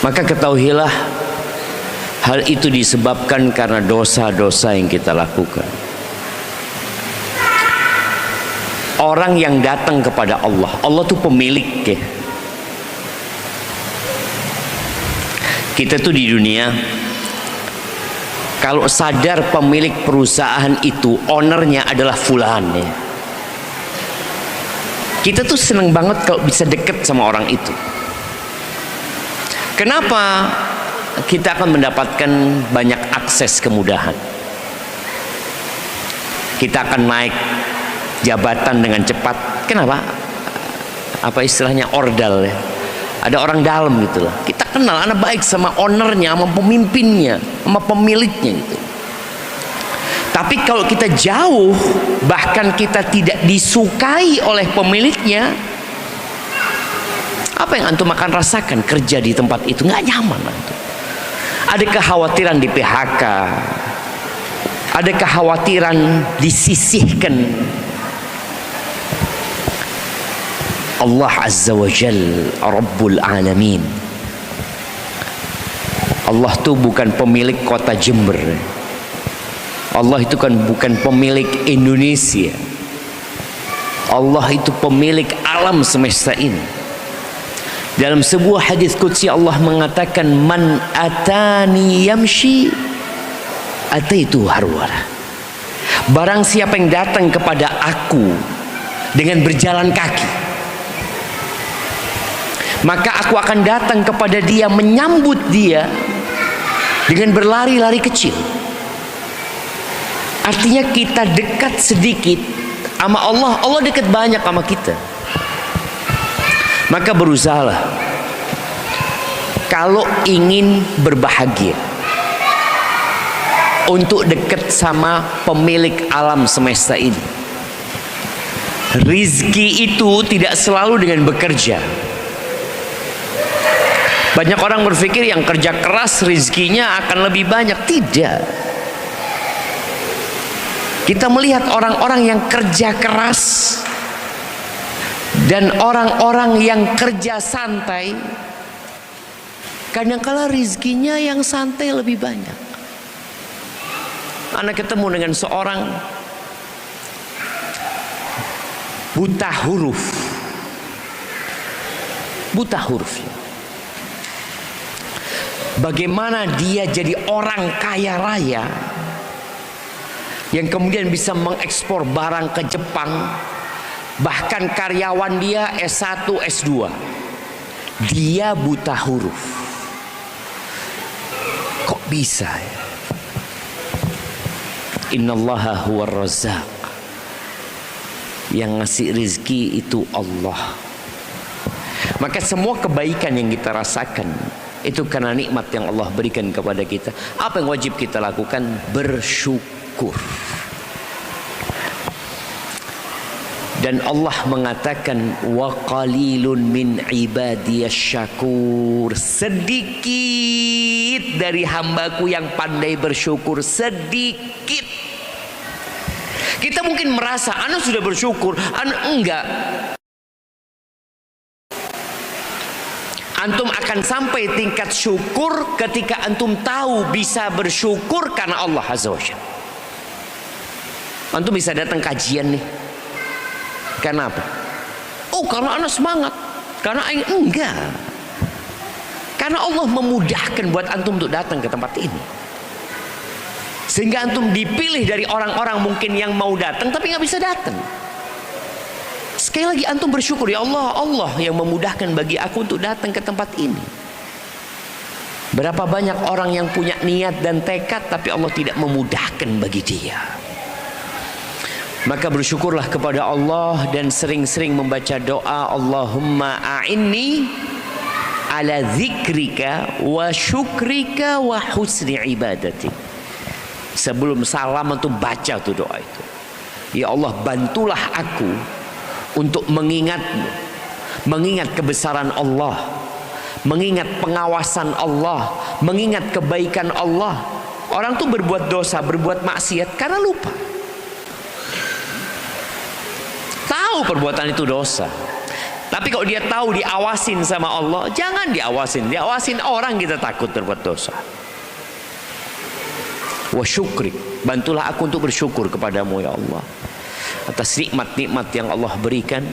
Maka ketahuilah hal itu disebabkan karena dosa-dosa yang kita lakukan. Orang yang datang kepada Allah, Allah tuh pemilik ya. Kita tuh di dunia, kalau sadar pemilik perusahaan itu, ownernya adalah fulan ya, kita tuh seneng banget kalau bisa deket sama orang itu. Kenapa? Kita akan mendapatkan banyak akses kemudahan. Kita akan naik jabatan dengan cepat. Kenapa? Apa istilahnya, ordal ya. Ada orang dalam gitu lah. Kita kenal, anak baik sama ownernya, sama pemimpinnya, sama pemiliknya gitu. Tapi kalau kita jauh, bahkan kita tidak disukai oleh pemiliknya, apa yang antum akan rasakan kerja di tempat itu? Nggak nyaman antum. Ada kekhawatiran di PHK, ada kekhawatiran disisihkan. Allah Azza wa Jal Rabbul Alamin, Allah tuh bukan pemilik kota Jember. Allah itu kan bukan pemilik Indonesia. Allah itu pemilik alam semesta ini. Dalam sebuah hadis qudsi Allah mengatakan, man atani yamshi ataitu harwala. Barang siapa yang datang kepada aku dengan berjalan kaki, maka aku akan datang kepada dia, menyambut dia dengan berlari-lari kecil. Artinya kita dekat sedikit sama Allah, Allah dekat banyak sama kita. Maka berusahalah kalau ingin berbahagia untuk dekat sama pemilik alam semesta ini. Rizki itu tidak selalu dengan bekerja. Banyak orang berpikir yang kerja keras rizkinya akan lebih banyak. Tidak. Kita melihat orang-orang yang kerja keras dan orang-orang yang kerja santai, kadang-kala rizkinya yang santai lebih banyak. Anak ketemu dengan seorang buta huruf. Buta huruf. Bagaimana dia jadi orang kaya raya yang kemudian bisa mengekspor barang ke Jepang. Bahkan karyawan dia S1, S2. Dia buta huruf. Kok bisa ya? Innallaha huwar razzaq. Yang ngasih rizki itu Allah. Maka semua kebaikan yang kita rasakan itu karena nikmat yang Allah berikan kepada kita. Apa yang wajib kita lakukan? Bersyukur. Dan Allah mengatakan, wa qalilun min ibadiyasy syakur. Sedikit dari hambaku yang pandai bersyukur. Sedikit. Kita mungkin merasa ana sudah bersyukur, ana enggak. Antum akan sampai tingkat syukur ketika antum tahu bisa bersyukur karena Allah Azza wa Jalla. Antum bisa datang kajian nih. Karena apa? Oh, karena anak semangat. Karena enggak. Karena Allah memudahkan buat antum untuk datang ke tempat ini. Sehingga antum dipilih dari orang-orang mungkin yang mau datang tapi nggak bisa datang. Sekali lagi antum bersyukur, ya Allah, Allah yang memudahkan bagi aku untuk datang ke tempat ini. Berapa banyak orang yang punya niat dan tekad tapi Allah tidak memudahkan bagi dia. Maka bersyukurlah kepada Allah dan sering-sering membaca doa, Allahumma a'inni ala dzikrika wa syukrika wa husni ibadati. Sebelum salam itu baca tuh doa itu. Ya Allah, bantulah aku untuk mengingatmu, mengingat kebesaran Allah, mengingat pengawasan Allah, mengingat kebaikan Allah. Orang tuh berbuat dosa, berbuat maksiat karena lupa. Tahu perbuatan itu dosa, Tapi kalau dia tahu diawasin sama Allah, jangan diawasin. Diawasin orang, kita takut berbuat dosa. Wa syukrik, bantulah aku untuk bersyukur kepadamu ya Allah atas nikmat-nikmat yang Allah berikan.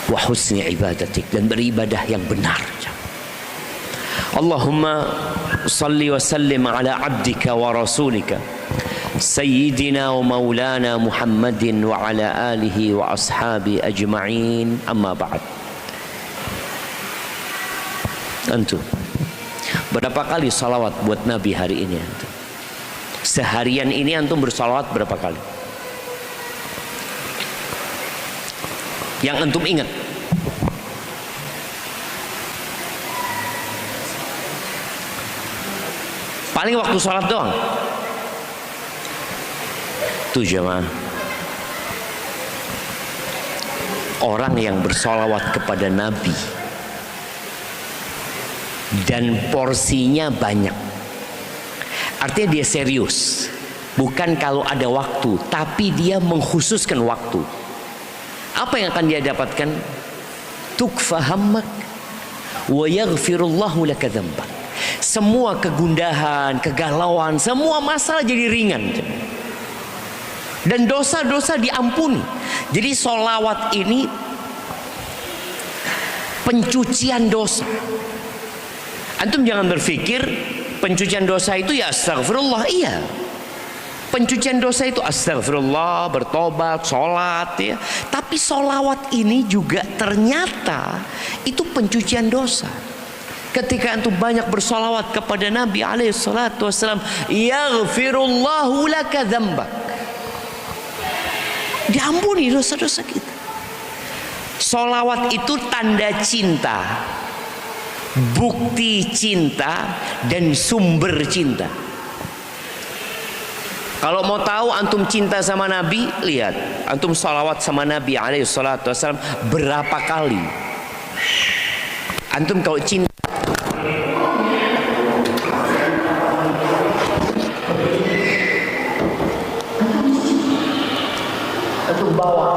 Wa husni ibadatik, dan beribadah yang benar. Allahumma salli wa sallim ala abdika wa rasulika Sayyidina wa maulana Muhammadin wa ala alihi wa ashabi ajma'in, amma ba'd. Antum berapa kali salawat buat Nabi hari ini antum? Seharian ini antum bersalawat berapa kali? Yang antum ingat? Paling waktu salat doang. Tuh jemaah, orang yang bersolawat kepada Nabi dan porsinya banyak, artinya dia serius. Bukan kalau ada waktu, tapi dia mengkhususkan waktu. Apa yang akan dia dapatkan? Tukfa hammak wa yaghfirullahu laka dzambak. Semua kegundahan, kegalauan, semua masalah jadi ringan. Dan dosa-dosa diampuni. Jadi solawat ini pencucian dosa. Antum jangan berpikir pencucian dosa itu ya astagfirullah. Iya, pencucian dosa itu astagfirullah, bertobat, sholat ya. Tapi solawat ini juga ternyata itu pencucian dosa. Ketika antum banyak bersolawat kepada Nabi alaihi salatu wassalam, yaghfirullahu laka dzambak, diampuni dosa-dosa kita. Solawat itu tanda cinta, bukti cinta, dan sumber cinta. Kalau mau tahu antum cinta sama Nabi, lihat antum solawat sama Nabi alaihi salatu wassalam berapa kali. Antum kalau cinta, antum bawa,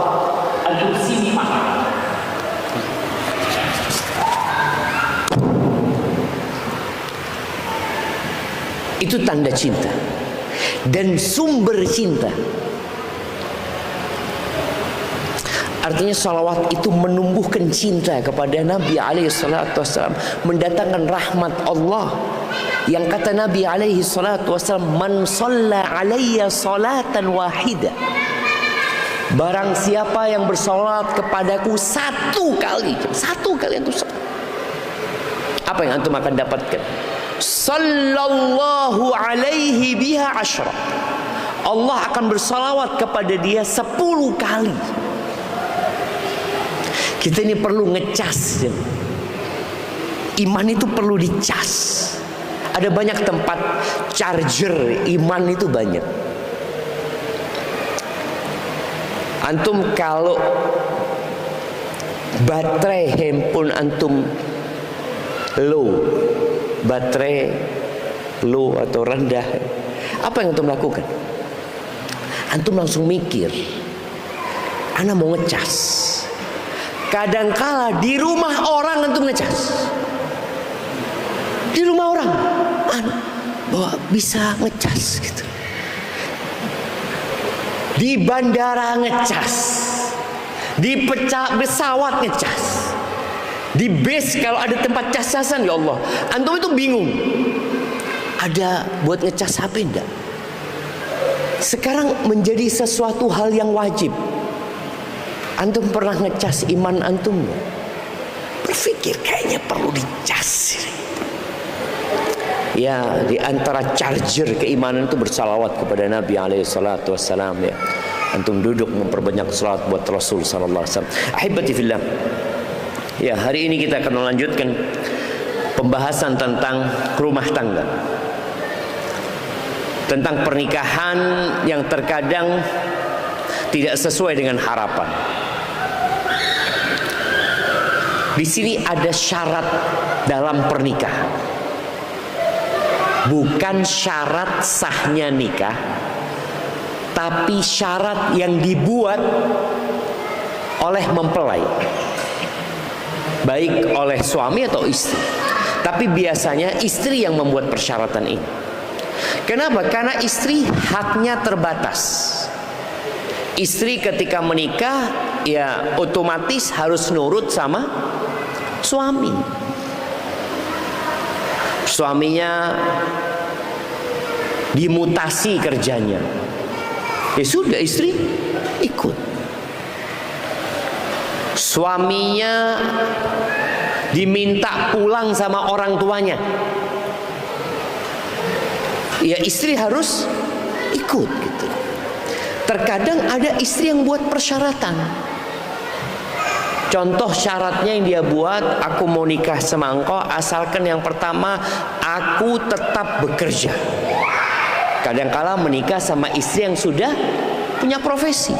antum simpan. Itu tanda cinta dan sumber cinta. Artinya salawat itu menumbuhkan cinta kepada Nabi alaihi salatu wassalam, mendatangkan rahmat Allah. Yang kata Nabi alaihi salatu wassalam, man shalla alayya salatan wahidah, barang siapa yang bersolat kepadaku satu kali antum salat, apa yang antum akan dapatkan? Sallallahu alaihi biha asyra, Allah akan bersalawat kepada dia 10 kali. Kita ini perlu ngecas. Iman itu perlu dicas. Ada banyak tempat charger iman itu banyak. Antum kalau baterai handphone antum low, baterai low atau rendah, apa yang antum lakukan? Antum langsung mikir, ana mau ngecas. Kadangkala di rumah orang antum ngecas, di rumah orang bahwa bisa ngecas gitu, di bandara ngecas, di pesawat ngecas, di base kalau ada tempat cas-casan. Ya Allah, antum itu bingung, ada buat ngecas HP enggak? Sekarang menjadi sesuatu hal yang wajib. Antum pernah ngecas iman antum? Berpikir kayaknya perlu dicas. Ya, di antara charger keimanan itu bersalawat kepada Nabi alaihi salatu wassalam ya. Antum duduk memperbanyak salawat buat Rasul sallallahu alaihi wasallam. Ahibati fillah. Ya, hari ini kita akan melanjutkan pembahasan tentang rumah tangga. Tentang pernikahan yang terkadang tidak sesuai dengan harapan. Di sini ada syarat dalam pernikahan. Bukan syarat sahnya nikah, tapi syarat yang dibuat oleh mempelai, baik oleh suami atau istri. Tapi biasanya istri yang membuat persyaratan ini. Kenapa? Karena istri haknya terbatas. Istri ketika menikah ya otomatis harus nurut sama suami. Suaminya dimutasi kerjanya, ya sudah istri ikut. Suaminya diminta pulang sama orang tuanya, ya istri harus ikut gitu. Terkadang ada istri yang buat persyaratan. Contoh syaratnya yang dia buat, aku mau nikah sama engkau asalkan yang pertama aku tetap bekerja. Kadangkala menikah sama istri yang sudah punya profesi,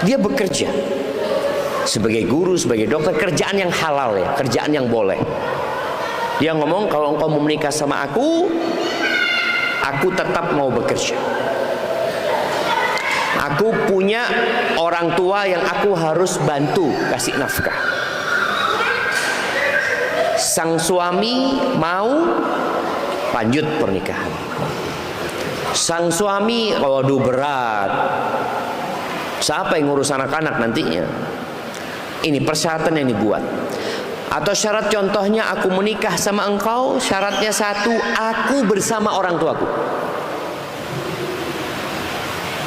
dia bekerja sebagai guru, sebagai dokter, kerjaan yang halal ya, kerjaan yang boleh. Dia ngomong, kalau engkau mau menikah sama aku tetap mau bekerja. Aku punya orang tua yang aku harus bantu kasih nafkah. Sang suami mau, lanjut pernikahan. Sang suami, waduh berat, siapa yang ngurus anak-anak nantinya? Ini persyaratan yang dibuat. Atau syarat contohnya, aku menikah sama engkau, syaratnya satu, aku bersama orang tuaku.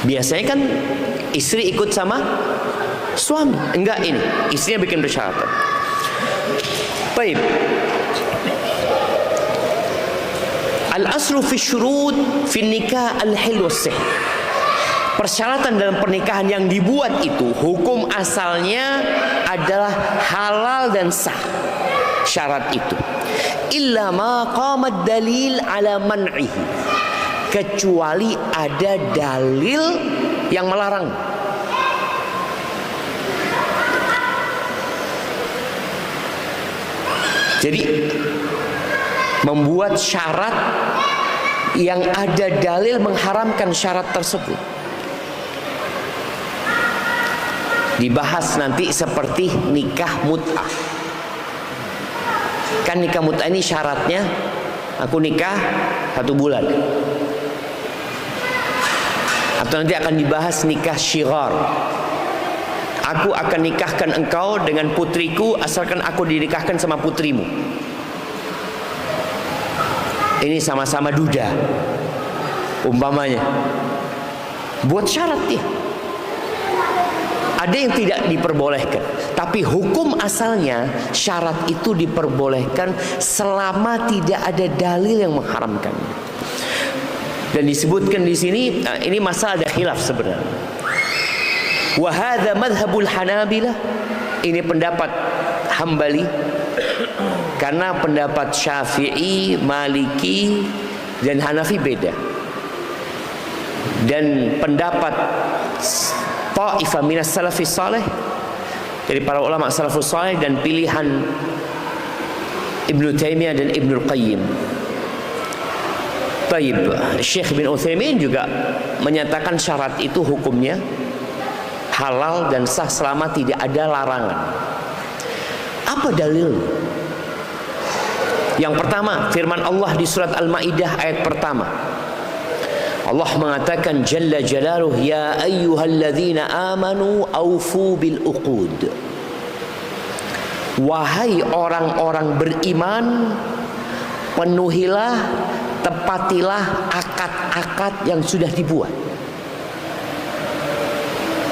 Biasanya kan istri ikut sama suami. Enggak, ini istrinya bikin persyaratan. Baik. Al-aslu fi syurut fi nikah al-hil was-sih. Persyaratan dalam pernikahan yang dibuat itu, hukum asalnya adalah halal dan sah. Syarat itu illa ma qama dalil ala man'ihi, kecuali ada dalil yang melarang. Jadi membuat syarat yang ada dalil mengharamkan syarat tersebut. Dibahas nanti seperti nikah mut'ah. Kan nikah mut'ah ini syaratnya aku nikah 1 bulan. Atau nanti akan dibahas nikah syighar. Aku akan nikahkan engkau dengan putriku asalkan aku dinikahkan sama putrimu. Ini sama-sama duda, umpamanya. Buat syarat dia. Ada yang tidak diperbolehkan, tapi hukum asalnya syarat itu diperbolehkan selama tidak ada dalil yang mengharamkannya. Dan disebutkan di sini, ini masalah ada khilaf sebenarnya. Wa hadza madhhabul Hanabilah, ini pendapat Hambali. Karena pendapat Syafi'i, Maliki dan Hanafi beda. Dan pendapat Ta'ifah minas salafis salih, dari para ulama salafus salih, dan pilihan Ibnu Taimiyah dan Ibnu Qayyim. Taib, Syekh bin Utsaimin juga menyatakan syarat itu hukumnya halal dan sah selama tidak ada larangan. Apa dalil? Yang pertama, firman Allah di surat Al-Maidah ayat pertama. Allah mengatakan Jalla Jalaluh, ya ayyuhalladzina amanu aufu bil uqud. Wahai orang-orang beriman, penuhilah, tepatilah akad-akad yang sudah dibuat.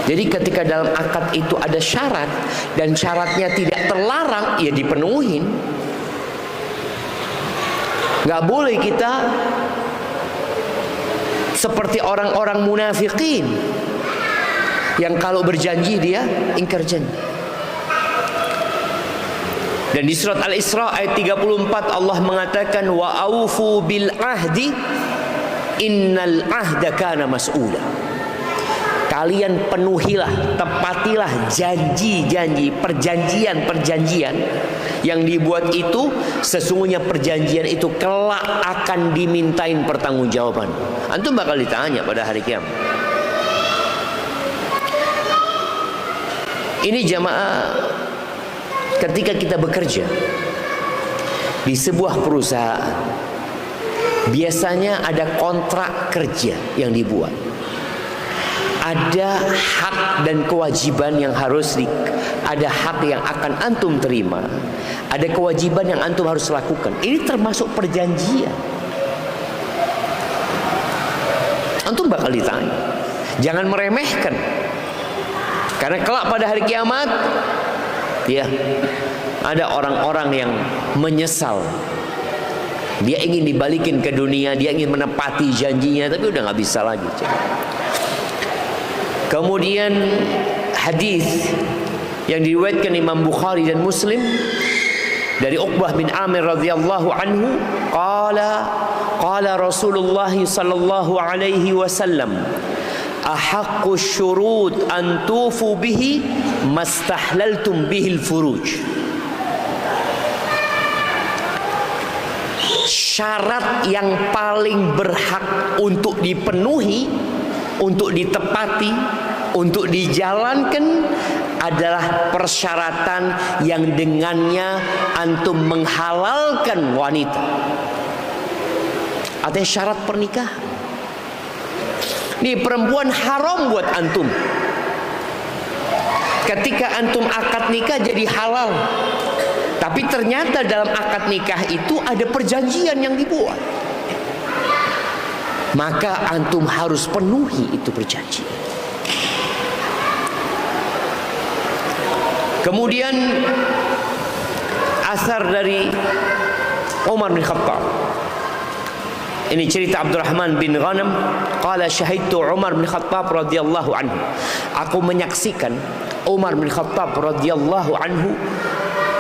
Jadi ketika dalam akad itu ada syarat dan syaratnya tidak terlarang, ya dipenuhin. Gak boleh kita seperti orang-orang munafikin yang kalau berjanji dia ingkar janji. Dan di surat Al-Isra ayat 34 Allah mengatakan wa aufu bil ahdi innal ahda kana mas'ula. Kalian penuhilah, tepatilah janji-janji, perjanjian-perjanjian yang dibuat itu. Sesungguhnya perjanjian itu kelak akan dimintain pertanggungjawaban. Antum bakal ditanya pada hari kiamat. Ini jamaah, ketika kita bekerja di sebuah perusahaan, biasanya ada kontrak kerja yang dibuat. Ada hak dan kewajiban yang ada hak yang akan antum terima, ada kewajiban yang antum harus lakukan. Ini termasuk perjanjian. Antum bakal ditanya. Jangan meremehkan. Karena kelak pada hari kiamat, ya, ada orang-orang yang menyesal. Dia ingin dibalikin ke dunia, dia ingin menepati janjinya, tapi udah nggak bisa lagi. Kemudian hadis yang diriwayatkan Imam Bukhari dan Muslim dari Uqbah bin Amir radhiyallahu anhu, qala Rasulullah sallallahu alaihi wasallam, ahaqqu syurut an tufu bihi mastahlaltum bihil furuj. Syarat yang paling berhak untuk dipenuhi, untuk ditepati, untuk dijalankan adalah persyaratan yang dengannya antum menghalalkan wanita. Ada syarat pernikahan. Ini perempuan haram buat antum. Ketika antum akad nikah jadi halal. Tapi ternyata dalam akad nikah itu ada perjanjian yang dibuat. Maka antum harus penuhi itu perjanjian. Kemudian asar dari Umar bin Khattab. Ini cerita Abdurrahman bin Ghanam, qala syahidtu Umar bin Khattab radhiyallahu anhu. Aku menyaksikan Umar bin Khattab radhiyallahu anhu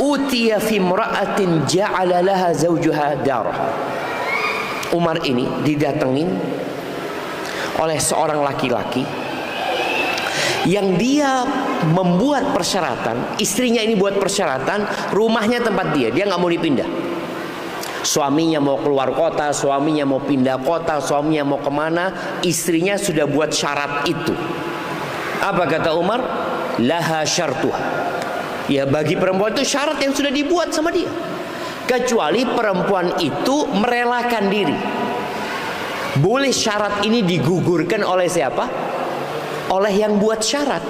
utiya fi imra'atin ja'ala laha zawjuha darah. Umar ini didatengin oleh seorang laki-laki yang dia membuat persyaratan, istrinya ini buat persyaratan, rumahnya tempat dia nggak mau dipindah. Suaminya mau keluar kota, suaminya mau pindah kota, suaminya mau kemana, istrinya sudah buat syarat itu. Apa kata Umar? Laha syartuha. Ya, bagi perempuan itu syarat yang sudah dibuat sama dia. Kecuali perempuan itu merelakan diri. Boleh syarat ini digugurkan oleh siapa? Oleh yang buat syarat.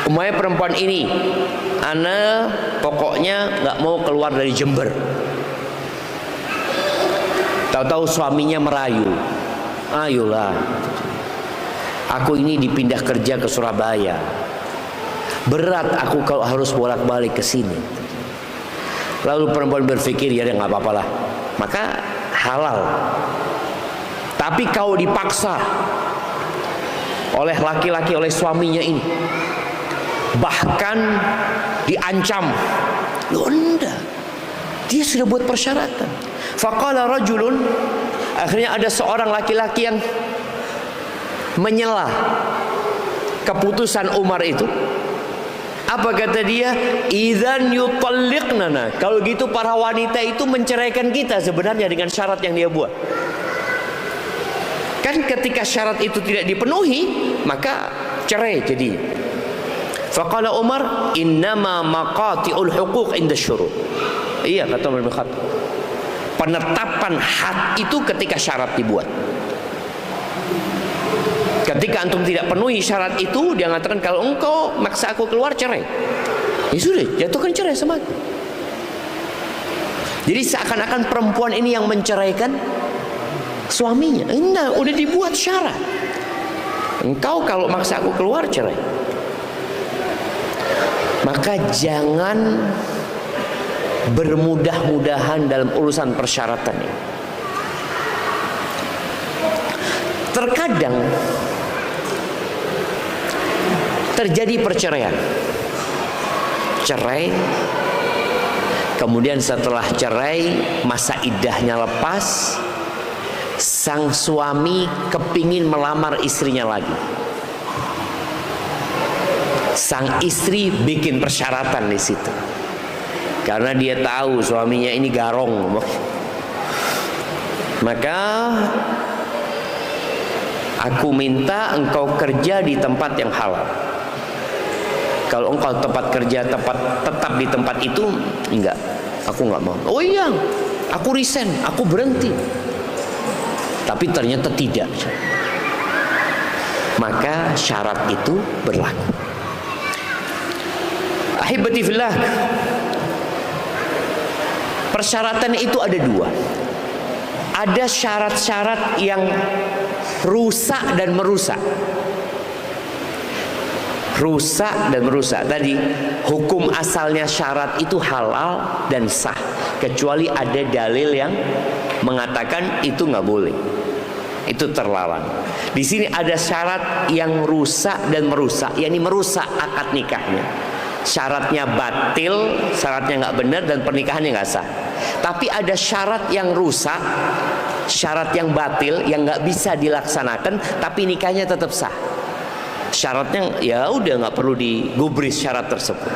Umpamanya perempuan ini, ana pokoknya nggak mau keluar dari Jember. Tahu-tahu suaminya merayu, ayolah, aku ini dipindah kerja ke Surabaya. Berat aku kalau harus bolak-balik ke sini. Lalu perempuan berpikir, ya nggak apa-apa lah, maka halal. Tapi kau dipaksa oleh laki-laki, oleh suaminya ini, bahkan diancam, loh enggak, dia sudah buat persyaratan. Faqala rajulun, akhirnya ada seorang laki-laki yang menyela keputusan Umar itu. Apa kata dia? Idzan yutalliqnana. Kalau gitu para wanita itu menceraikan kita sebenarnya dengan syarat yang dia buat. Kan ketika syarat itu tidak dipenuhi, maka cerai jadi. Faqala Umar, innama maqati'ul huquq inda syurut. Iya, kata Umar bin Khattab, penetapan hak itu ketika syarat dibuat. Ketika antum tidak penuhi syarat itu, dia mengatakan, kalau engkau maksa aku keluar, cerai. Ya sudah, jatuhkan cerai sama aku. Jadi seakan-akan perempuan ini yang menceraikan suaminya. Enggak, udah dibuat syarat. Engkau kalau maksa aku keluar, cerai. Maka jangan bermudah-mudahan dalam urusan persyaratan ini. Terkadang terjadi perceraian, cerai, kemudian setelah cerai masa iddahnya lepas, sang suami kepingin melamar istrinya lagi. Sang istri bikin persyaratan di situ, karena dia tahu suaminya ini garong. Maka aku minta engkau kerja di tempat yang halal. Kalau engkau tempat kerja tetap di tempat itu, enggak, aku enggak mau. Oh iya, aku resign, aku berhenti. Tapi ternyata tidak. Maka syarat itu berlaku. Ahibati fillah, persyaratan itu ada dua. Ada syarat-syarat yang rusak dan merusak. Rusak dan merusak. Tadi hukum asalnya syarat itu halal dan sah, kecuali ada dalil yang mengatakan itu nggak boleh, itu terlarang. Di sini ada syarat yang rusak dan merusak, yakni merusak akad nikahnya. Syaratnya batil, syaratnya nggak benar, dan pernikahannya nggak sah. Tapi ada syarat yang rusak, syarat yang batil, yang nggak bisa dilaksanakan, tapi nikahnya tetap sah. Syaratnya ya udah nggak perlu digubris syarat tersebut.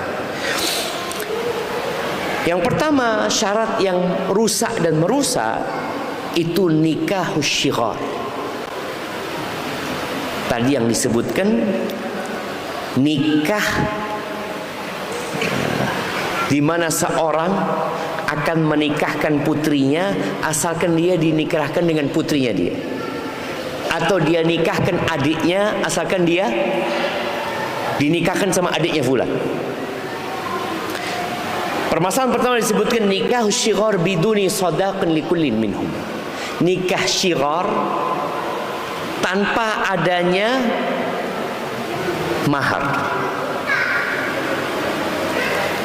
Yang pertama, syarat yang rusak dan merusak itu nikahus syighar. Tadi yang disebutkan nikah di mana seorang akan menikahkan putrinya asalkan dia dinikahkan dengan putrinya dia, atau dia nikahkan adiknya asalkan dia dinikahkan sama adiknya fulan. Permasalahan pertama disebutkan nikah syighar biduni sadaqin likullin minhum. Nikah syighar tanpa adanya mahar.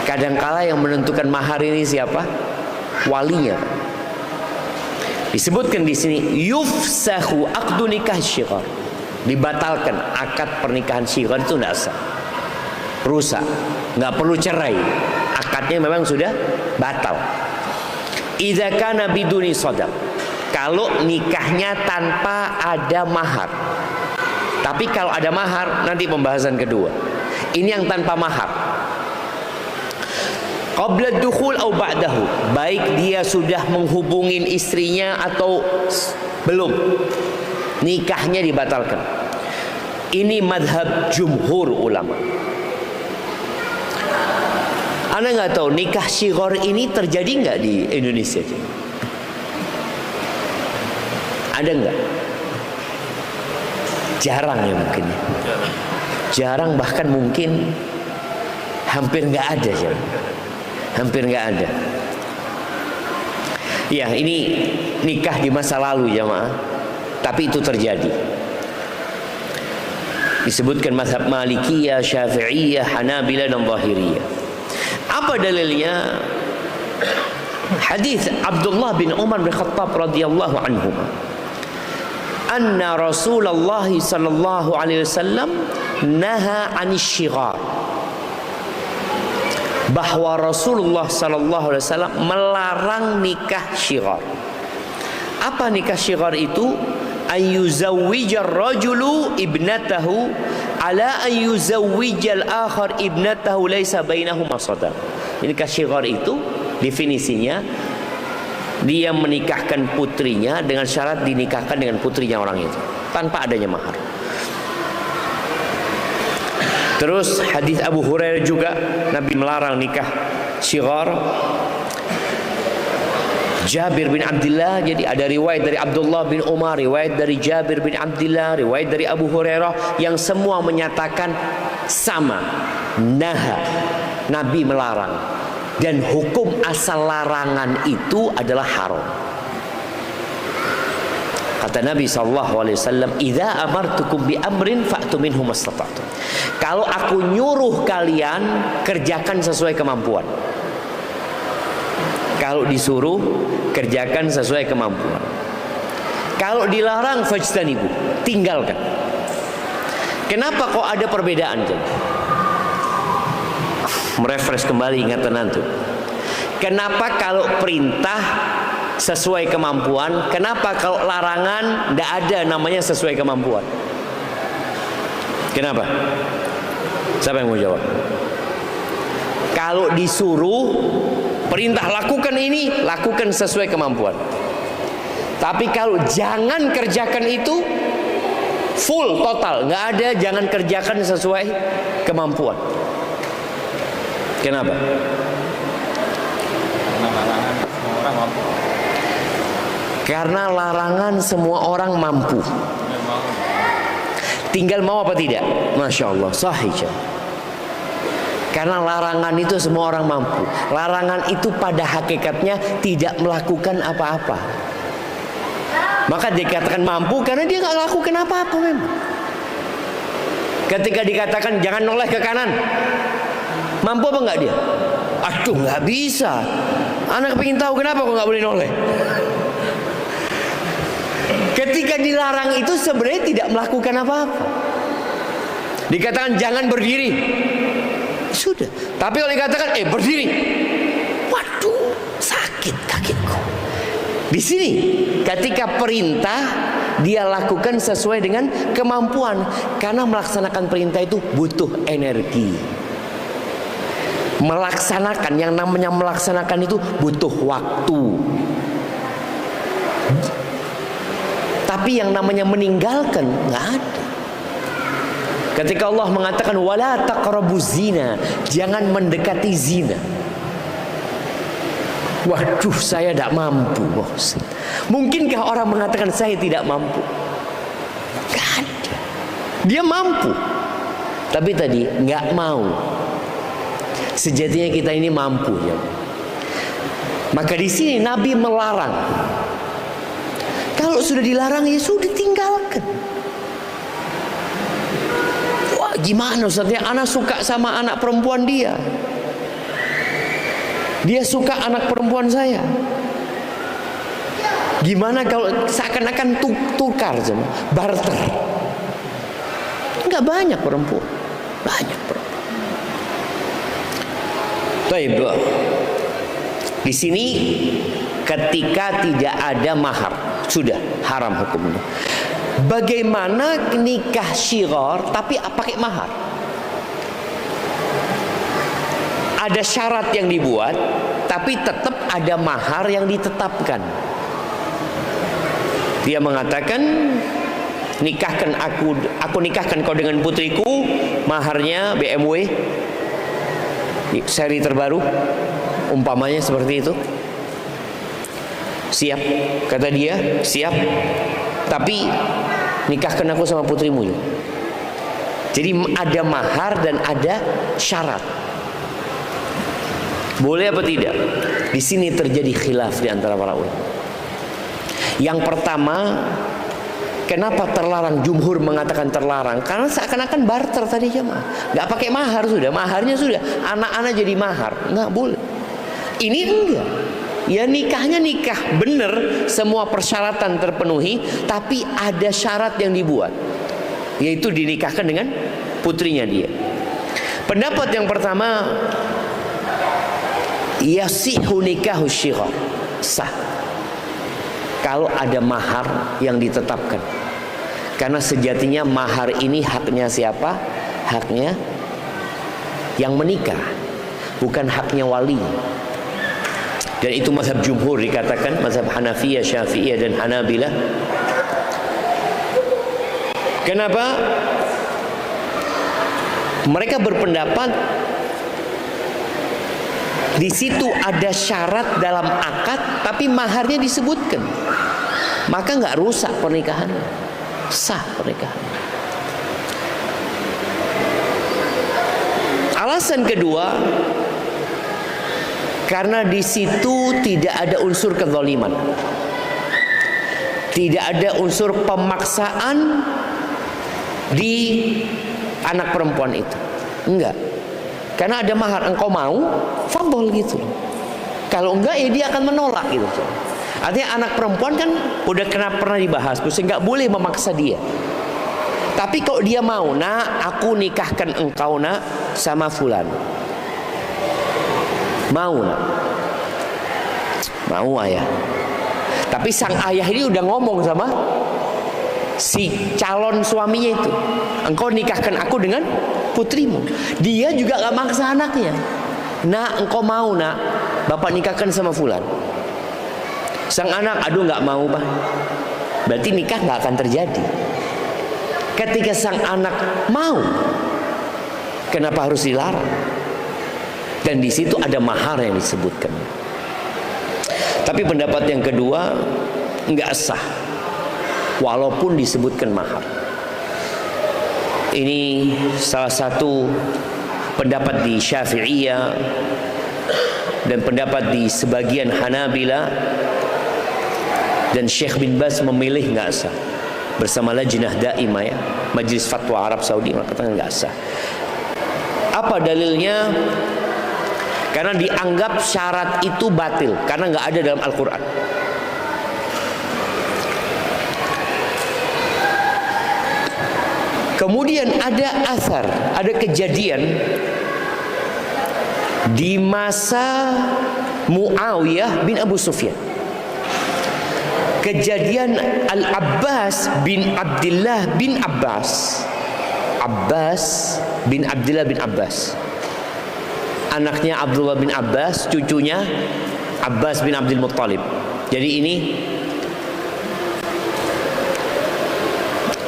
Kadangkala yang menentukan mahar ini siapa? Walinya. Disebutkan di sini yufsahu aqdu nikah syighar. Dibatalkan akad pernikahan syighar, itu tidak sah. Rusak, nggak perlu cerai. Akadnya memang sudah batal. Idza kana biduni sadaq. Kalau nikahnya tanpa ada mahar. Tapi kalau ada mahar, nanti pembahasan kedua. Ini yang tanpa mahar. Qabla dukhul au ba'dahu, baik dia sudah menghubungin istrinya atau belum, nikahnya dibatalkan. Ini madhab jumhur ulama. Anda nggak tahu nikah syighar ini terjadi nggak di Indonesia? Ada nggak? Jarang ya mungkin. Jarang, bahkan mungkin hampir nggak ada ya. Hampir nggak ada. Ya, ini nikah di masa lalu jamaah, tapi itu terjadi. Disebutkan mazhab Malikiyah, Syafi'iyah, Hanabilah dan Zahiriyah. Apa dalilnya? Hadis Abdullah bin Umar bin Khattab radhiyallahu anhu. Anna Rasulullah sallallahu alaihi wasallam naha 'anil syighar. Bahwa Rasulullah sallallahu alaihi wasallam melarang nikah syighar. Apa nikah syighar itu? Ayyuzawwijar rajulu ibnatahu ala ayyuzawwijal akhar ibnatahu laisa bainahuma sadaq. Nikah syighar itu definisinya dia menikahkan putrinya dengan syarat dinikahkan dengan putrinya orang itu tanpa adanya mahar. Terus hadis Abu Hurairah juga Nabi melarang nikah syighar. Jabir bin Abdullah, jadi ada riwayat dari Abdullah bin Umar, riwayat dari Jabir bin Abdullah, riwayat dari Abu Hurairah yang semua menyatakan sama, naha, Nabi melarang, dan hukum asal larangan itu adalah haram. Kata Nabi SAW, "Idza amartukum bi amrin fa'tu minhu mastata'tum." Kalau aku nyuruh kalian, kerjakan sesuai kemampuan. Kalau disuruh, kerjakan sesuai kemampuan. Kalau dilarang, fajtanibu, tinggalkan. Kenapa kok ada perbedaan? Merefresh kembali ingatan antum. Kenapa kalau perintah sesuai kemampuan, kenapa kalau larangan tidak ada namanya sesuai kemampuan? Kenapa? Siapa yang mau jawab? Kalau disuruh perintah lakukan ini, lakukan sesuai kemampuan. Tapi kalau jangan kerjakan itu, full total, nggak ada jangan kerjakan sesuai kemampuan. Kenapa? Karena larangan semua orang mampu. Tinggal mau apa tidak? Masya Allah, sahih. Karena larangan itu semua orang mampu. Larangan itu pada hakikatnya tidak melakukan apa-apa. Maka dikatakan mampu karena dia nggak lakukan apa-apa memang. Ketika dikatakan jangan noleh ke kanan, mampu apa nggak dia? Aduh, nggak bisa. Anak pengen tahu kenapa kok nggak boleh noleh. Ketika dilarang itu sebenarnya tidak melakukan apa-apa. Dikatakan jangan berdiri, sudah. Tapi kalau dikatakan berdiri, waduh, sakit kakiku. Di sini ketika perintah dia lakukan sesuai dengan kemampuan, karena melaksanakan perintah itu butuh energi. Melaksanakan, yang namanya melaksanakan itu butuh waktu. Tapi yang namanya meninggalkan nggak ada. Ketika Allah mengatakan wala taqrabuz zina, jangan mendekati zina. Waduh, saya tidak mampu, bos. Mungkinkah orang mengatakan saya tidak mampu? Gak ada. Dia mampu, tapi tadi nggak mau. Sejatinya kita ini mampu, ya. Maka di sini Nabi melarang. Kalau sudah dilarang ya sudah tinggalkan. Wah, gimana Ustaznya? Anak suka sama anak perempuan dia. Dia suka anak perempuan saya. Gimana kalau seakan-akan tukar sama barter? Enggak banyak perempuan. Banyak perempuan. Baik, di sini ketika tidak ada mahar sudah haram hukumnya. Bagaimana nikah syighar tapi pakai mahar? Ada syarat yang dibuat, tapi tetap ada mahar yang ditetapkan. Dia mengatakan, nikahkan aku nikahkan kau dengan putriku, maharnya BMW seri terbaru, umpamanya seperti itu. Siap, kata dia, siap. Tapi nikahkan aku sama putrimu. Jadi ada mahar dan ada syarat. Boleh apa tidak? Di sini terjadi khilaf di antara para ulama. Yang pertama, kenapa terlarang? Jumhur mengatakan terlarang karena seakan-akan barter tadi jemaah. Nggak pakai mahar sudah, maharnya sudah. Anak-anak jadi mahar, nggak boleh. Ini enggak. Ya nikahnya nikah bener, semua persyaratan terpenuhi, tapi ada syarat yang dibuat, yaitu dinikahkan dengan putrinya dia. Pendapat yang pertama, yasihu nikahu syighar, sah kalau ada mahar yang ditetapkan. Karena sejatinya mahar ini haknya siapa? Haknya yang menikah, bukan haknya wali. Dan itu mazhab jumhur dikatakan, mazhab Hanafiyah, Syafi'iyah dan Hanabilah. Kenapa? Mereka berpendapat di situ ada syarat dalam akad, tapi maharnya disebutkan, maka nggak rusak pernikahan, sah pernikahan. Alasan kedua, karena di situ tidak ada unsur kezaliman, tidak ada unsur pemaksaan di anak perempuan itu, enggak. Karena ada mahar, engkau mau, fadol gitu. Kalau enggak ya dia akan menolak gitu. Artinya anak perempuan kan udah pernah dibahas, terus enggak boleh memaksa dia. Tapi kalau dia mau, nak, aku nikahkan engkau nak sama fulan. Mau nak? Mau ayah. Tapi sang ayah ini udah ngomong sama si calon suaminya itu, engkau nikahkan aku dengan putrimu. Dia juga gak maksa anaknya. Nak, engkau mau nak, bapak nikahkan sama fulan. Sang anak, aduh gak mau pak. Berarti nikah gak akan terjadi. Ketika sang anak mau, kenapa harus dilarang? dan di situ ada mahar yang disebutkan. Tapi pendapat yang kedua nggak sah walaupun disebutkan mahar. Ini salah satu pendapat di Syafi'iyah dan pendapat di sebagian Hanabila, dan Syekh bin Baz memilih nggak sah bersama Lajnah Daimah, ya, Majelis Fatwa Arab Saudi, mengatakan nggak sah. Apa dalilnya? Karena dianggap syarat itu batil karena nggak ada dalam Al-Quran. Kemudian ada asar, ada kejadian di masa Muawiyah bin Abu Sufyan. Kejadian Al-Abbas bin Abdullah bin Abbas. Abbas bin Abdullah bin Abbas, anaknya Abdullah bin Abbas, cucunya Abbas bin Abdul Muttalib. Jadi ini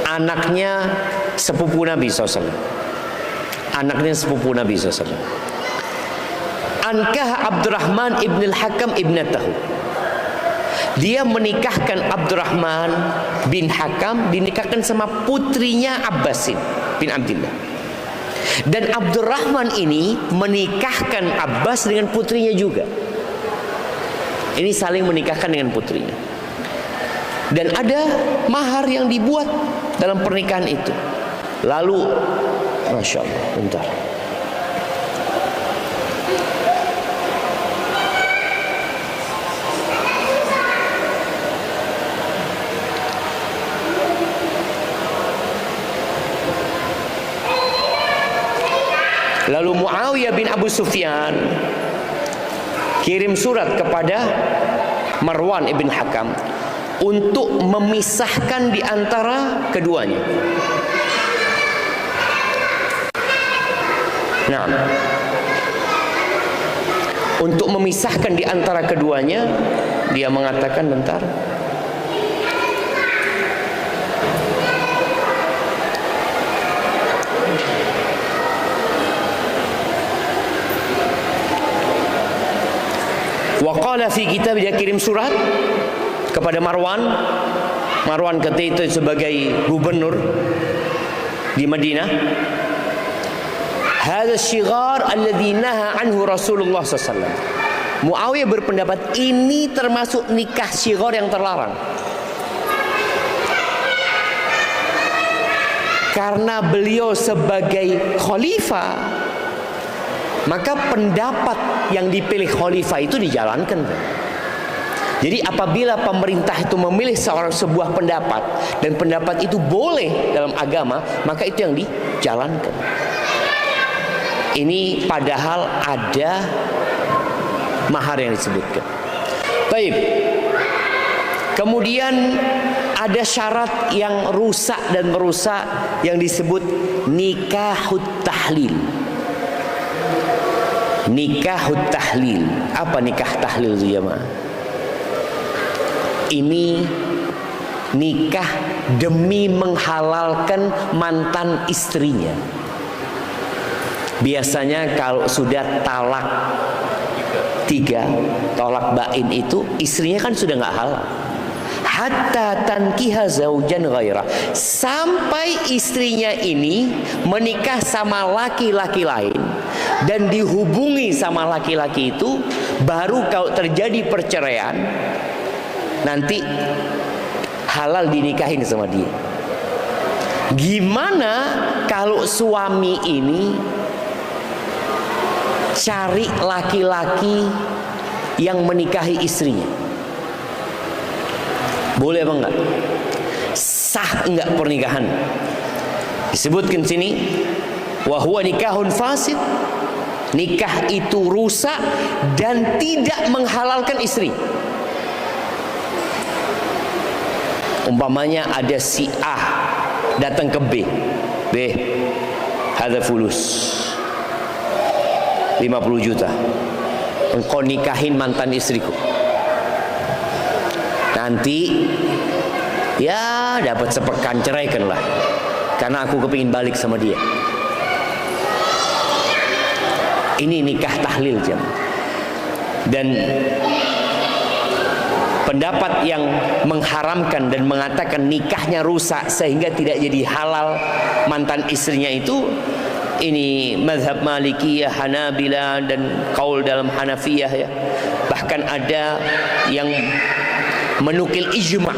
anaknya sepupu Nabi SAW. Anaknya sepupu Nabi SAW. Ankah Abdurrahman ibn al-Hakam ibnatahu. Dia menikahkan Abdurrahman bin Hakam, dinikahkan sama putrinya Abbasin bin Abdullah. Dan Abdurrahman ini menikahkan Abbas dengan putrinya juga. Ini saling menikahkan dengan putrinya. Dan ada mahar yang dibuat dalam pernikahan itu. Lalu, Masya Allah, bentar. Lalu Muawiyah bin Abu Sufyan kirim surat kepada Marwan ibn Hakam untuk memisahkan di antara keduanya. Nah, untuk memisahkan di antara keduanya, dia mengatakan, bentar. Waqala fi kitab, dia kirim surat kepada Marwan. Marwan ketika itu sebagai gubernur di Madinah. Hadza syighar alladhi naha anhu Rasulullah SAW. Muawiyah berpendapat ini termasuk nikah syighar yang terlarang. Karena beliau sebagai khalifah, maka pendapat yang dipilih khalifah itu dijalankan. Jadi apabila pemerintah itu memilih sebuah pendapat dan pendapat itu boleh dalam agama, maka itu yang dijalankan. Ini padahal ada mahar yang disebutkan. Baik. Kemudian ada syarat yang rusak dan merusak yang disebut nikahut tahlil. Nikahut tahlil. Apa nikah tahlil itu jemaah? Ini nikah demi menghalalkan mantan istrinya. Biasanya kalau sudah talak 3, talak bain itu istrinya kan sudah nggak halal. Hatta tankiha zaujan ghairah, sampai istrinya ini menikah sama laki-laki lain dan dihubungi sama laki-laki itu, baru kalau terjadi perceraian nanti halal dinikahin sama dia. Gimana kalau suami ini cari laki-laki yang menikahi istrinya? Boleh apa enggak? Sah enggak pernikahan? Disebutkan sini, wa huwa nikahun fasid. Nikah itu rusak dan tidak menghalalkan istri. Umpamanya ada si A datang ke B, hadza fulus 50 juta, engkau nikahin mantan istriku. Nanti ya dapat sepekan, ceraikan lah, karena aku kepingin balik sama dia. Ini nikah tahlil jemaah. Dan pendapat yang mengharamkan dan mengatakan nikahnya rusak sehingga tidak jadi halal mantan istrinya itu, ini mazhab Malikiyah, Hanabilah, dan kaul dalam Hanafiyah ya. Bahkan ada yang menukil ijma'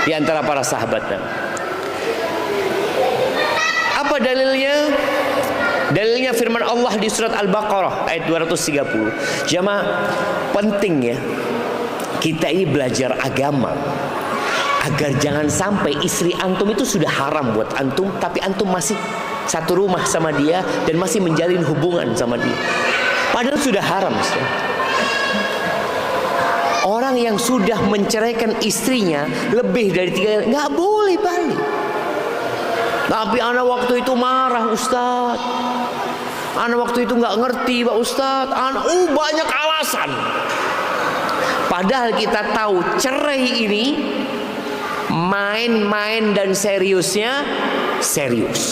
di antara para sahabat. Apa dalilnya? Dalilnya firman Allah di surat Al-Baqarah ayat 230. Jamaah, penting ya kita ini belajar agama agar jangan sampai istri antum itu sudah haram buat antum, tapi antum masih satu rumah sama dia dan masih menjalin hubungan sama dia, padahal sudah haram. Orang yang sudah menceraikan istrinya lebih dari 3 nggak boleh balik. Tapi anak waktu itu marah Ustaz, anak waktu itu nggak ngerti Pak Ustaz, anak banyak alasan. Padahal kita tahu cerai ini main-main dan seriusnya serius.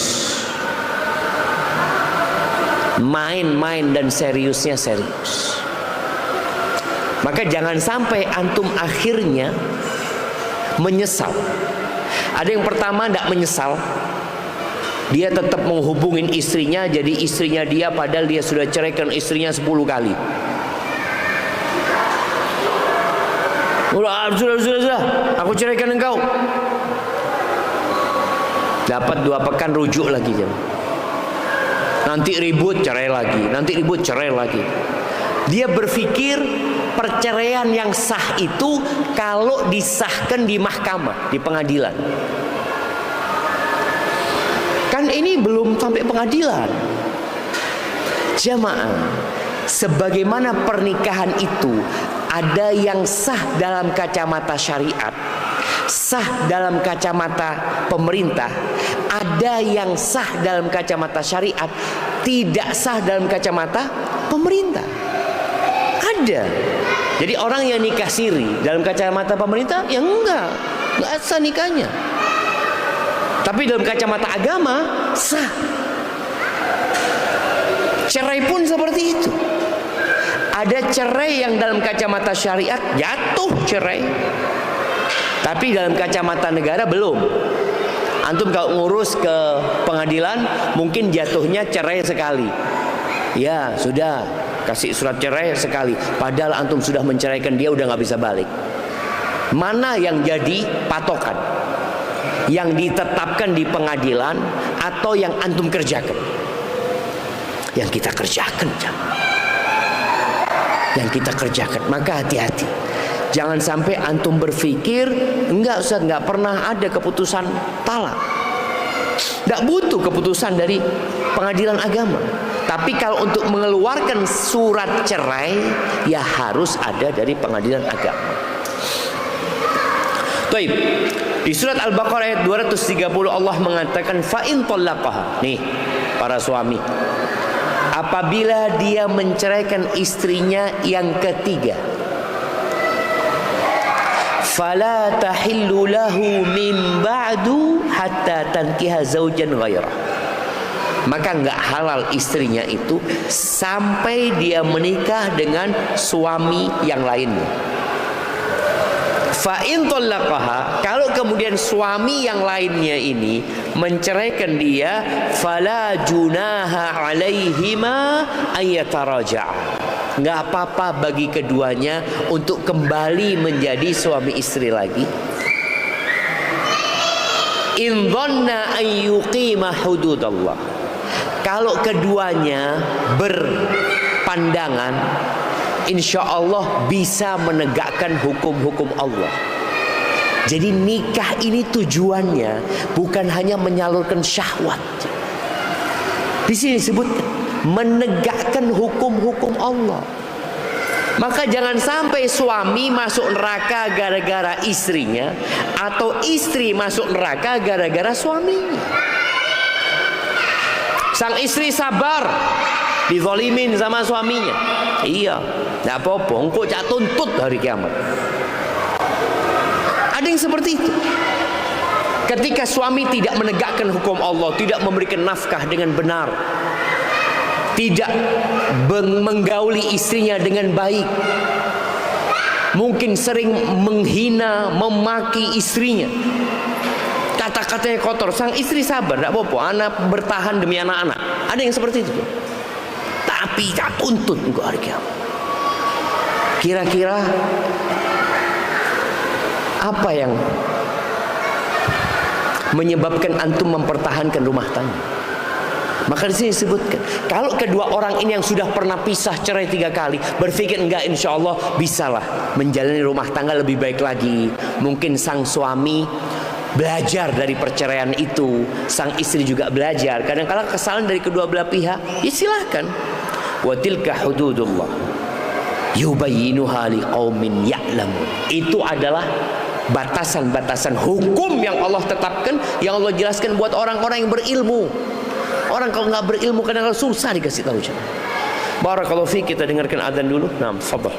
Main-main dan seriusnya serius. Maka jangan sampai antum akhirnya menyesal. Ada yang pertama tidak menyesal, dia tetap menghubungin istrinya, jadi istrinya dia padahal dia sudah ceraikan istrinya 10 kali. Sudah, aku ceraikan engkau. Dapat 2 pekan rujuk lagi jam. Nanti ribut cerai lagi, nanti ribut cerai lagi. Dia berpikir perceraian yang sah itu kalau disahkan di mahkamah, di pengadilan. Kan ini belum sampai pengadilan. Jamaah, sebagaimana pernikahan itu ada yang sah dalam kacamata syariat, sah dalam kacamata pemerintah, ada yang sah dalam kacamata syariat, tidak sah dalam kacamata pemerintah. Ada. Jadi orang yang nikah siri dalam kacamata pemerintah, ya enggak sah nikahnya. Tapi dalam kacamata agama sah. Cerai pun seperti itu. Ada cerai yang dalam kacamata syariat jatuh cerai, tapi dalam kacamata negara belum. Antum kalau ngurus ke pengadilan mungkin jatuhnya cerai sekali. Ya sudah, kasih surat cerai sekali. Padahal antum sudah menceraikan dia, udah nggak bisa balik. Mana yang jadi patokan? Yang ditetapkan di pengadilan atau yang antum kerjakan? Yang kita kerjakan, yang kita kerjakan. Maka hati-hati, jangan sampai antum berpikir enggak Ustaz, enggak pernah ada keputusan talak. Enggak butuh keputusan dari pengadilan agama. Tapi kalau untuk mengeluarkan surat cerai, ya harus ada dari pengadilan agama. Baik. Di surat Al-Baqarah ayat 230 Allah mengatakan fa in talaqaha. Nih, para suami, apabila dia menceraikan istrinya yang ketiga, fala tahillu lahu min ba'du hatta tankiha zaujan ghairah. Maka enggak halal istrinya itu sampai dia menikah dengan suami yang lainnya. Fa in talaqaha, kalau kemudian suami yang lainnya ini menceraikan dia, fala junaha alaihima ayataraja'a. Enggak apa-apa bagi keduanya untuk kembali menjadi suami istri lagi. In dhanna an yuqima hududallah. Kalau keduanya berpandangan, insya Allah bisa menegakkan hukum-hukum Allah. Jadi nikah ini tujuannya bukan hanya menyalurkan syahwat. Di sini disebutkan menegakkan hukum-hukum Allah. Maka jangan sampai suami masuk neraka gara-gara istrinya, atau istri masuk neraka gara-gara suaminya. Sang istri sabar dizalimin sama suaminya, iya, tidak apa-apa, engkau cak tuntut hari kiamat. Ada yang seperti itu. Ketika suami tidak menegakkan hukum Allah, tidak memberikan nafkah dengan benar, tidak menggauli istrinya dengan baik, mungkin sering menghina, memaki istrinya, kata-katanya kotor. Sang istri sabar, tidak apa-apa, anak bertahan demi anak-anak. Ada yang seperti itu, tapi tak tuntut engkau hari kiamat. Kira-kira apa yang menyebabkan antum mempertahankan rumah tangga? Maka di sini disebutkan, kalau kedua orang ini yang sudah pernah pisah cerai 3 kali berpikir enggak, insya Allah bisalah menjalani rumah tangga lebih baik lagi. Mungkin sang suami belajar dari perceraian itu, sang istri juga belajar. Kadang-kadang kesalahan dari kedua belah pihak, ya silahkan. Wa tilka hududullah yubayyinuha liqaumin ya'lamun. Itu adalah batasan-batasan hukum yang Allah tetapkan, yang Allah jelaskan buat orang-orang yang berilmu. Orang kalau nggak berilmu kadang-kadang susah dikasih tahu. Barakallahu fiik, kita dengarkan adzan dulu. Naam, fadhal.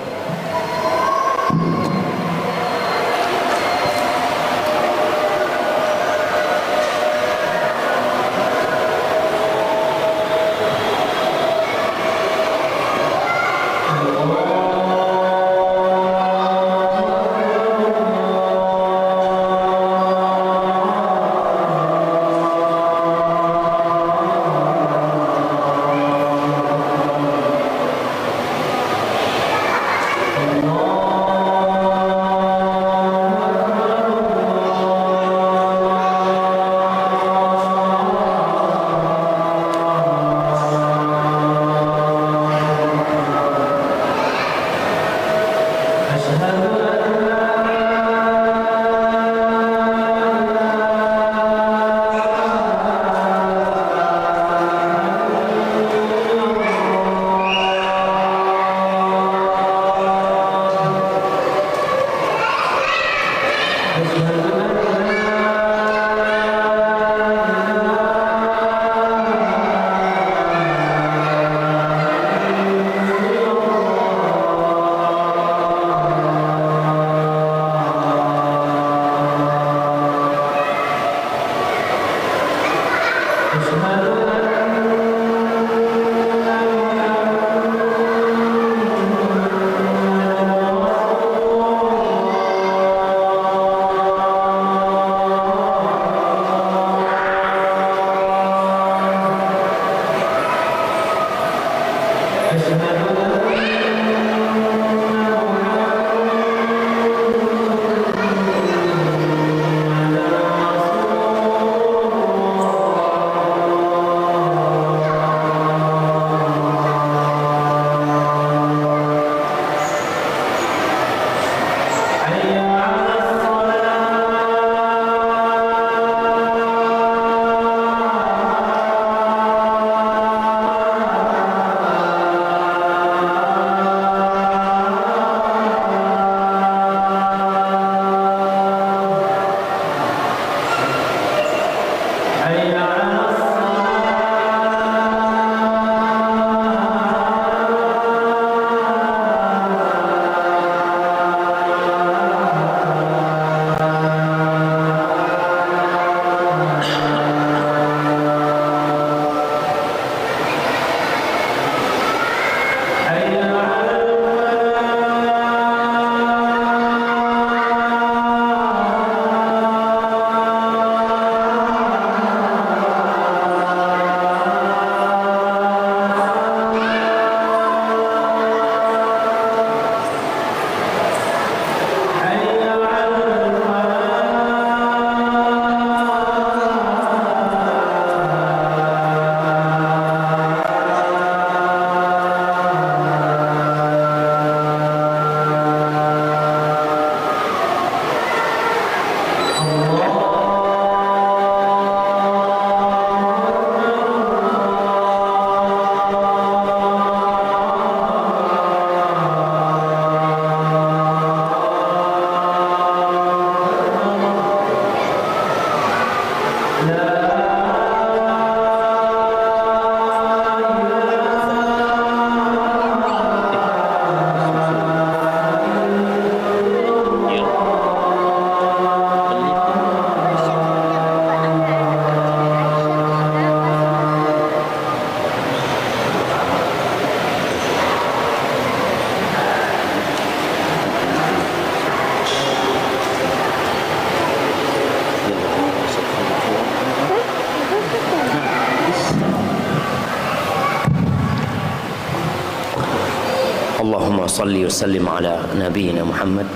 Allahumma salli wa sallim ala nabiyyina Muhammad.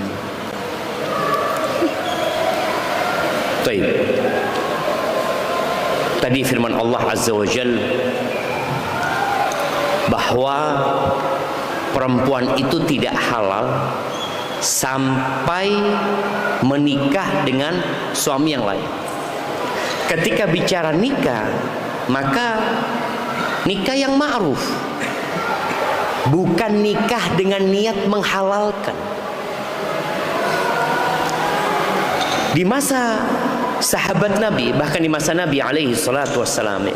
Baik. Tadi firman Allah Azza wa Jalla bahwa perempuan itu tidak halal sampai menikah dengan suami yang lain. Ketika bicara nikah, maka nikah yang ma'ruf, bukan nikah dengan niat menghalalkan. Di masa sahabat Nabi, bahkan di masa Nabi alaihi salatu wassalam,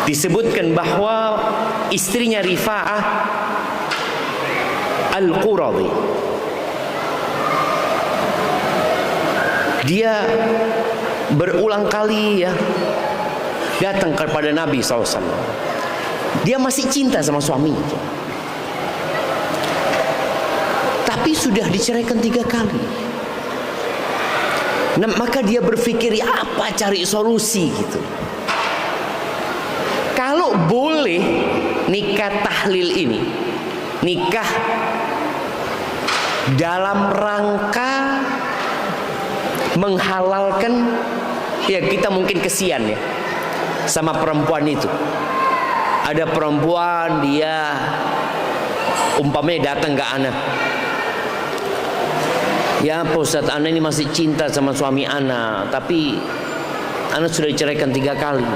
disebutkan bahwa istrinya Rifa'ah Al-Quradi, dia berulang kali datang kepada Nabi SAW. Dia masih cinta sama suaminya, tapi sudah diceraikan 3 kali. Nah, maka dia berpikir apa cari solusi gitu. Kalau boleh nikah tahlil ini, nikah dalam rangka menghalalkan, ya kita mungkin kesian ya sama perempuan itu. Ada perempuan dia umpamanya datang ke anak, ya Pak Ustadz, anak ini masih cinta sama suami anak, tapi anak sudah diceraikan 3 kali.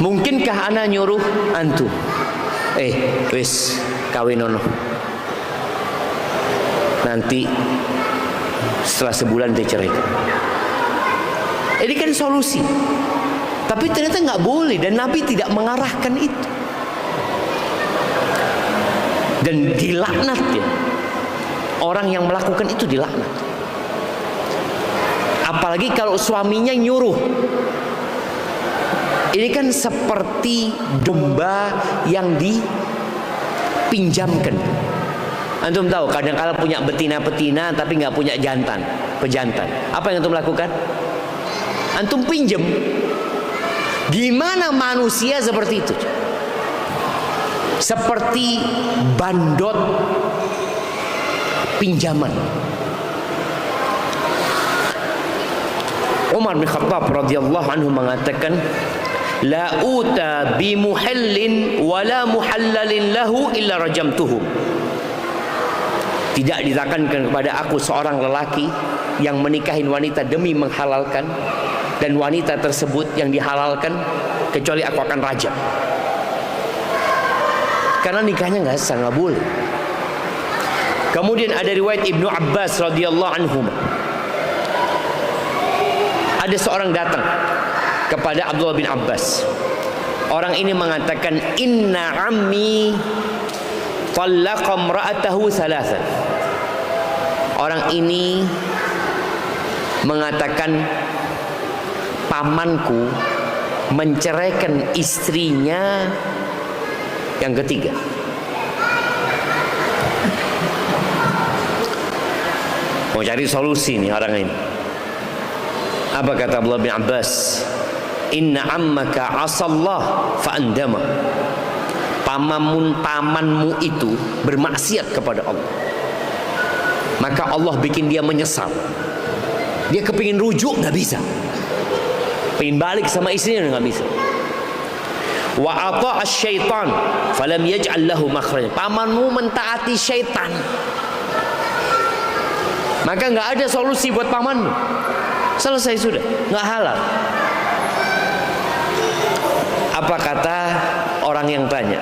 Mungkinkah anak nyuruh antum, wis kawin ono, nanti setelah sebulan diceraikan? Ini kan solusi, tapi ternyata nggak boleh, dan Nabi tidak mengarahkan itu, dan dilaknat ya. Orang yang melakukan itu dilaknat. Apalagi kalau suaminya nyuruh. Ini kan seperti domba yang dipinjamkan. Antum tahu kadang-kala punya betina-betina tapi nggak punya pejantan. Apa yang antum lakukan? Antum pinjam. Gimana manusia seperti itu? Seperti bandot pinjaman. Umar bin Khattab radhiyallahu anhu mengatakan, la uta bi muhallin wala muhallalin lahu illa rajamtuhu. Tidak didatangkan kepada aku seorang lelaki yang menikahin wanita demi menghalalkan, dan wanita tersebut yang dihalalkan, kecuali aku akan rajam. Karena nikahnya nggak sah, nggak boleh. Kemudian ada riwayat Ibnu Abbas radhiyallahu anhu. Ada seorang datang kepada Abdullah bin Abbas. Orang ini mengatakan, inna ammi talaqa imra'atahu thalathan. Orang ini mengatakan, pamanku menceraikan istrinya yang ketiga. Mau cari solusi nih orang ini. Apa kata Abdullah bin Abbas? Inna ammaka asallah fa'andama. Pamanmu itu bermaksiat kepada Allah, maka Allah bikin dia menyesal. Dia kepingin rujuk, nggak bisa. Pengen balik sama istrinya, nggak bisa. Wa ata'a syaitan falam yaj'al lahu makhraja. Pamanmu mentaati syaitan, maka nggak ada solusi buat pamanmu. Selesai sudah, nggak halal. Apa kata orang yang tanya?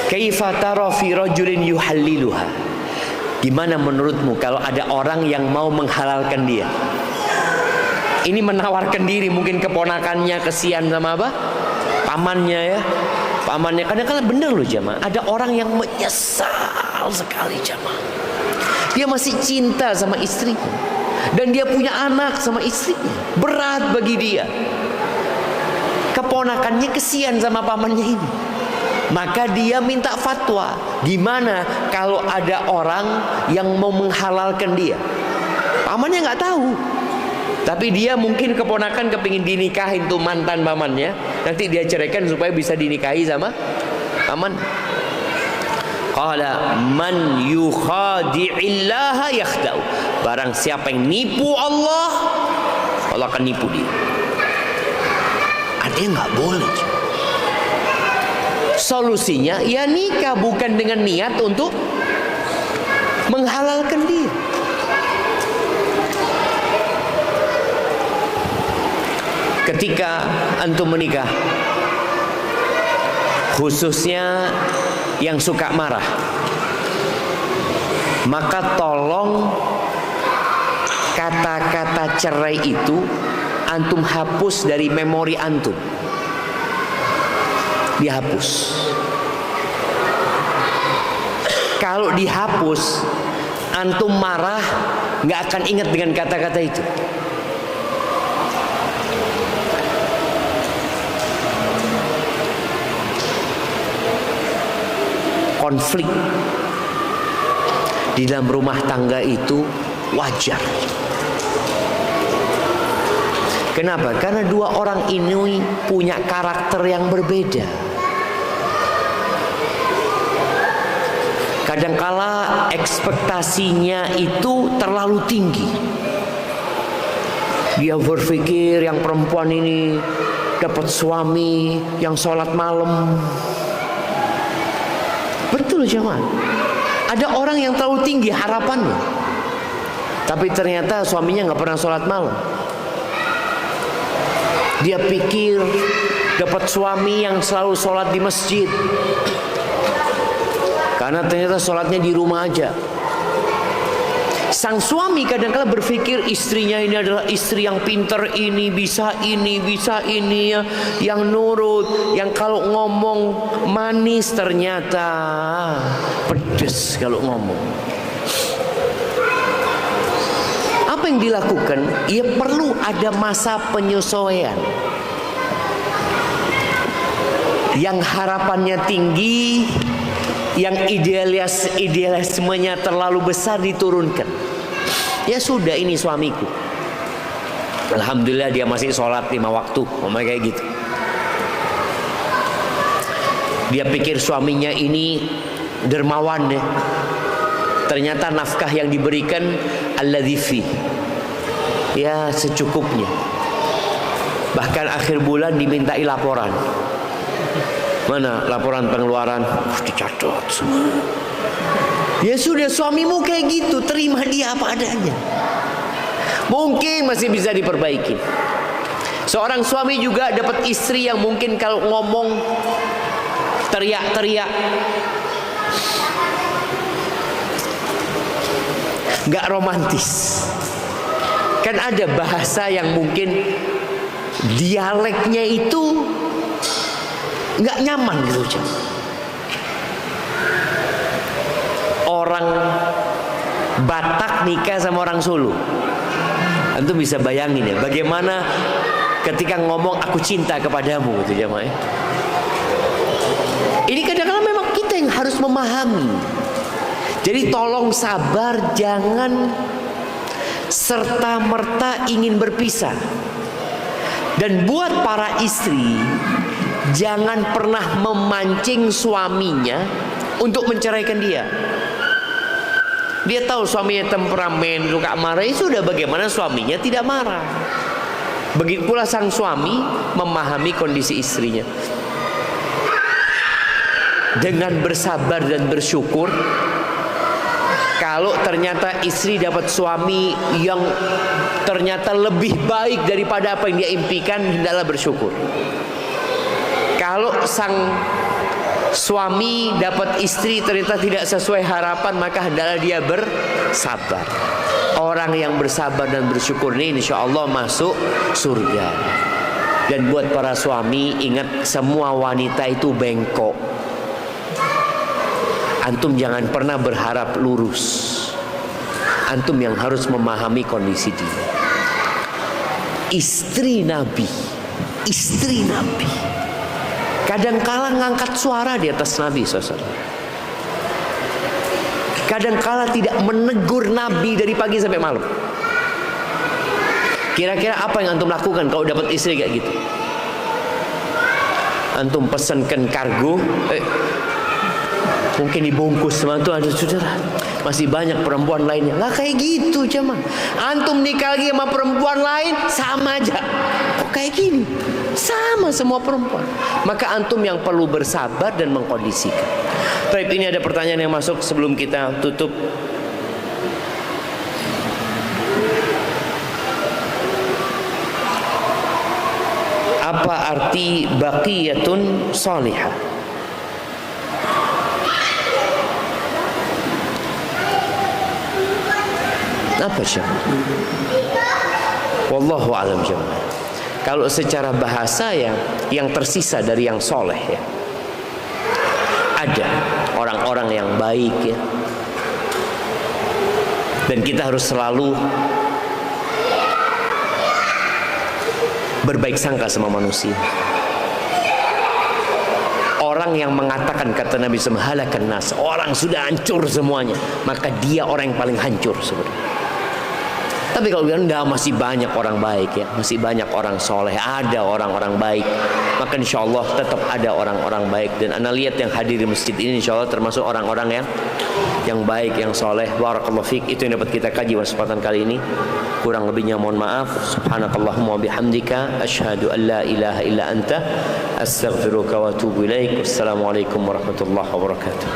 Kaifa tara fi rajulin yuhalliluha? Gimana menurutmu kalau ada orang yang mau menghalalkan dia? Ini menawarkan diri, mungkin keponakannya kesian sama apa? Pamannya ya. Pamannya kadang-kadang bener loh jamaah. Ada orang yang menyesal sekali jamaah. Dia masih cinta sama istrinya, dan dia punya anak sama istrinya. Berat bagi dia. Keponakannya kesian sama pamannya ini, maka dia minta fatwa. Gimana kalau ada orang yang mau menghalalkan dia? Pamannya nggak tahu, Tapi dia mungkin keponakan kepingin dinikahin tuh mantan pamannya, nanti dia ceraikan supaya bisa dinikahi sama paman. Qala man yukhadi'illaha yakhda'u. Barang siapa yang nipu Allah, Allah akan nipu dia. Artinya nggak boleh. Solusinya ya nikah, bukan dengan niat untuk menghalalkan dia. Ketika antum menikah, khususnya yang suka marah, maka tolong kata-kata cerai itu antum hapus dari memori antum. Dihapus. Kalau dihapus, antum marah nggak akan ingat dengan kata-kata itu. Konflik di dalam rumah tangga itu wajar. Kenapa? Karena dua orang ini punya karakter yang berbeda. Kadangkala ekspektasinya itu terlalu tinggi. Dia berpikir yang perempuan ini dapat suami yang sholat malam. Betul jemaah. Ada orang yang terlalu tinggi harapannya, tapi ternyata suaminya nggak pernah sholat malam. Dia pikir dapat suami yang selalu sholat di masjid, karena ternyata sholatnya di rumah aja. Sang suami kadang-kala berpikir istrinya ini adalah istri yang pinter, ini bisa ya, yang nurut, yang kalau ngomong manis ternyata pedes kalau ngomong. Apa yang dilakukan? Ya perlu ada masa penyesuaian. Yang harapannya tinggi, yang idealismenya terlalu besar diturunkan. Ya sudah, ini suamiku, alhamdulillah dia masih sholat 5 waktu, ngomong kayak gitu. Dia pikir suaminya ini dermawan deh. Ternyata nafkah yang diberikan alladzi fi, ya secukupnya. Bahkan akhir bulan dimintai laporan. Mana laporan pengeluaran? Dicatat semua. Ya sudah, suamimu kayak gitu, terima dia apa adanya. Mungkin masih bisa diperbaiki. Seorang suami juga dapat istri yang mungkin kalau ngomong teriak-teriak, nggak romantis. Kan ada bahasa yang mungkin dialeknya itu nggak nyaman gitu. Orang Batak nikah sama orang Solo, antum bisa bayangin ya bagaimana ketika ngomong aku cinta kepadamu gitu jemaah. Ini kadang-kadang memang kita yang harus memahami. Jadi tolong sabar, jangan serta-merta ingin berpisah. Dan buat para istri, jangan pernah memancing suaminya untuk menceraikan dia. Dia tahu suaminya temperamen, suka marah, ya sudah, bagaimana suaminya tidak marah. Begitu pula sang suami memahami kondisi istrinya. Dengan bersabar dan bersyukur. Kalau ternyata istri dapat suami yang ternyata lebih baik daripada apa yang dia impikan, hendaklah bersyukur. Kalau sang suami dapat istri ternyata tidak sesuai harapan, maka hendaklah dia bersabar. Orang yang bersabar dan bersyukur ini insya Allah masuk surga. Dan buat para suami, ingat semua wanita itu bengkok. Antum jangan pernah berharap lurus. Antum yang harus memahami kondisi dia. Istri Nabi, istri Nabi kadangkala ngangkat suara di atas Nabi SAW. Kadangkala tidak menegur Nabi dari pagi sampai malam. Kira-kira apa yang antum lakukan kalau dapat istri kayak gitu? Antum pesankan kargo, mungkin dibungkus sama tuh, ada saudara, masih banyak perempuan lainnya. Nggak kayak gitu cuman. Antum nikah lagi sama perempuan lain sama aja. Kok kayak gini? Sama semua perempuan. Maka antum yang perlu bersabar dan mengkondisikan. Baik, ini ada pertanyaan yang masuk sebelum kita tutup. Apa arti baqiyatun salihah? Apa sih? Wallahu a'lam jalla. Kalau secara bahasa yang tersisa dari yang soleh ya, ada orang-orang yang baik ya, dan kita harus selalu berbaik sangka sama manusia. Orang yang mengatakan, kata Nabi SAW, halakan nas, orang sudah hancur semuanya, maka dia orang yang paling hancur sebenarnya. Tapi kalau bilang enggak, masih banyak orang baik ya, masih banyak orang soleh, ada orang-orang baik, maka insya Allah tetap ada orang-orang baik. Dan anda lihat yang hadir di masjid ini insya Allah termasuk orang-orang yang baik, yang soleh. Barakallahu fiik. Itu yang dapat kita kaji pada kesempatan kali ini. Kurang lebihnya mohon maaf. Subhanakallahumma wa bihamdika asyhadu an la ilaha illa anta astaghfiruka wa atubu ilaik. Wassalamualaikum warahmatullahi wabarakatuh.